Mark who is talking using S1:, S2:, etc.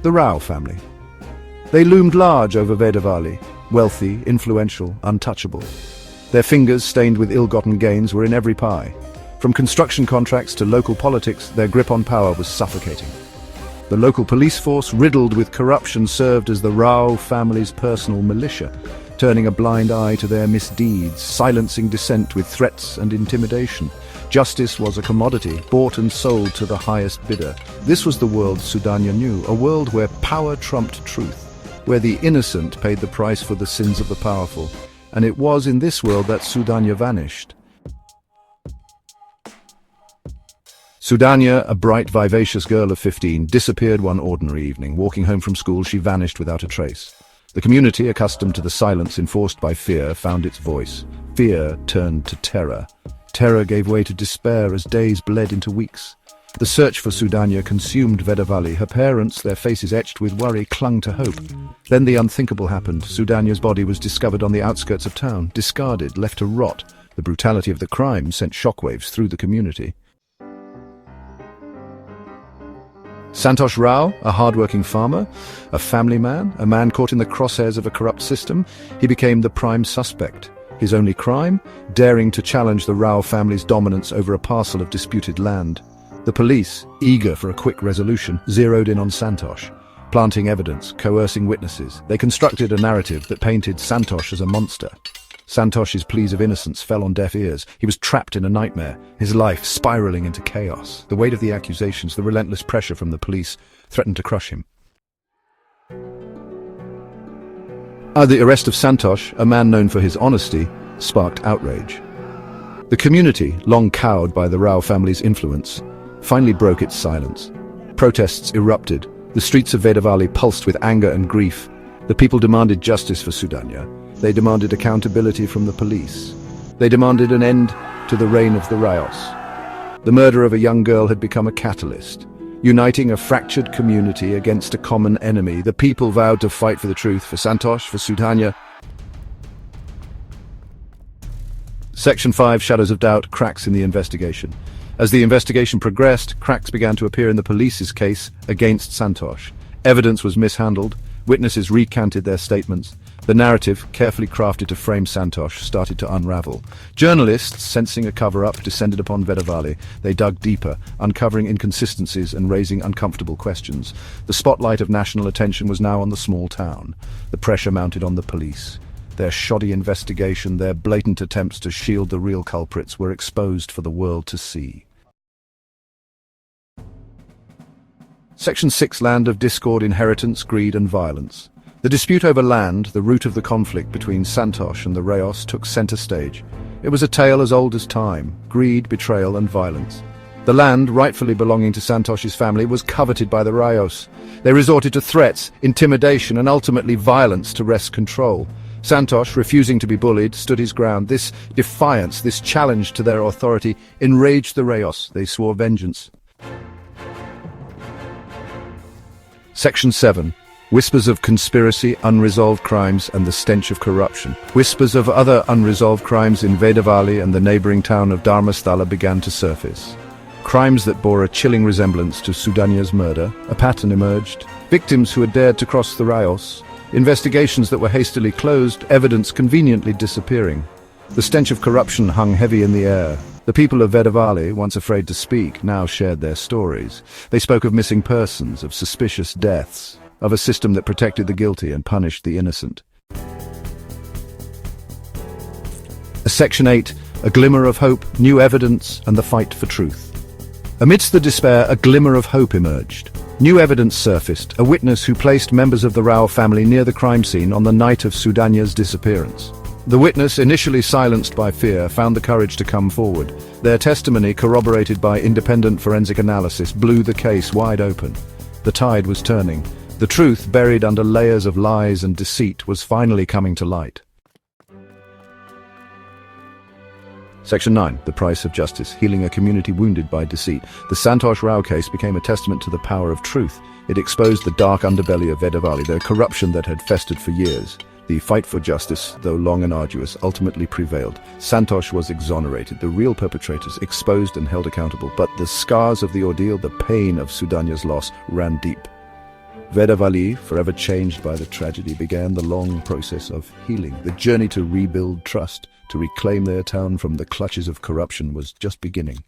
S1: The Rao family. They loomed large over Vedavali, wealthy, influential, untouchable. Their fingers, stained with ill-gotten gains, were in every pie. From construction contracts to local politics, their grip on power was suffocating. The local police force, riddled with corruption, served as the Rao family's personal militia, turning a blind eye to their misdeeds, silencing dissent with threats and intimidation. Justice was a commodity, bought and sold to the highest bidder. This was the world Soujanya knew, a world where power trumped truth, where the innocent paid the price for the sins of the powerful. And it was in this world that Soujanya vanished. Soujanya, a bright, vivacious girl of 15, disappeared one ordinary evening. Walking home from school, she vanished without a trace. The community, accustomed to the silence enforced by fear, found its voice. Fear turned to terror. Terror gave way to despair as days bled into weeks. The search for Soujanya consumed Vedavali. Her parents, their faces etched with worry, clung to hope. Then the unthinkable happened. Soudania's body was discovered on the outskirts of town, discarded, left to rot. The brutality of the crime sent shockwaves through the community. Santosh Rao, a hard-working farmer, a family man, a man caught in the crosshairs of a corrupt system, he became the prime suspect. His only crime? Daring to challenge the Rao family's dominance over a parcel of disputed land. The police, eager for a quick resolution, zeroed in on Santosh. Planting evidence, coercing witnesses, they constructed a narrative that painted Santosh as a monster. Santosh's pleas of innocence fell on deaf ears. He was trapped in a nightmare, his life spiraling into chaos. The weight of the accusations, the relentless pressure from the police, threatened to crush him. The arrest of Santosh, a man known for his honesty, sparked outrage. The community, long cowed by the Rao family's influence, finally broke its silence. Protests erupted. The streets of Vedavali pulsed with anger and grief. The people demanded justice for Soujanya. They demanded accountability from the police. They demanded an end to the reign of the Rayos. The murder of a young girl had become a catalyst, uniting a fractured community against a common enemy. The people vowed to fight for the truth, for Santosh, for Soujanya. Section 5, Shadows of Doubt, cracks in the investigation. As the investigation progressed, cracks began to appear in the police's case against Santosh. Evidence was mishandled, witnesses recanted their statements. The narrative, carefully crafted to frame Santosh, started to unravel. Journalists, sensing a cover-up, descended upon Vedavali. They dug deeper, uncovering inconsistencies and raising uncomfortable questions. The spotlight of national attention was now on the small town. The pressure mounted on the police. Their shoddy investigation, their blatant attempts to shield the real culprits, were exposed for the world to see. Section 6, Land of Discord, Inheritance, Greed and Violence. The dispute over land, the root of the conflict between Santosh and the Rayos, took center stage. It was a tale as old as time: greed, betrayal and violence. The land, rightfully belonging to Santosh's family, was coveted by the Rayos. They resorted to threats, intimidation and ultimately violence to wrest control. Santosh, refusing to be bullied, stood his ground. This defiance, this challenge to their authority, enraged the Rayos. They swore vengeance. Section 7. Whispers of conspiracy, unresolved crimes, and the stench of corruption. Whispers of other unresolved crimes in Vedavali and the neighboring town of Dharmasthala began to surface. Crimes that bore a chilling resemblance to Soujanya's murder. A pattern emerged. Victims who had dared to cross the Rayos. Investigations that were hastily closed, evidence conveniently disappearing. The stench of corruption hung heavy in the air. The people of Vedavali, once afraid to speak, now shared their stories. They spoke of missing persons, of suspicious deaths, of a system that protected the guilty and punished the innocent. Section 8, A Glimmer of Hope, New Evidence and the Fight for Truth. Amidst the despair, a glimmer of hope emerged. New evidence surfaced, a witness who placed members of the Rao family near the crime scene on the night of Soujanya's disappearance. The witness, initially silenced by fear, found the courage to come forward. Their testimony, corroborated by independent forensic analysis, blew the case wide open. The tide was turning. The truth, buried under layers of lies and deceit, was finally coming to light. Section 9, The Price of Justice, Healing a Community Wounded by Deceit. The Santosh Rao case became a testament to the power of truth. It exposed the dark underbelly of Vedavali, the corruption that had festered for years. The fight for justice, though long and arduous, ultimately prevailed. Santosh was exonerated, the real perpetrators exposed and held accountable, but the scars of the ordeal, the pain of Soujanya's loss, ran deep. Vedavali, forever changed by the tragedy, began the long process of healing. The journey to rebuild trust, to reclaim their town from the clutches of corruption, was just beginning.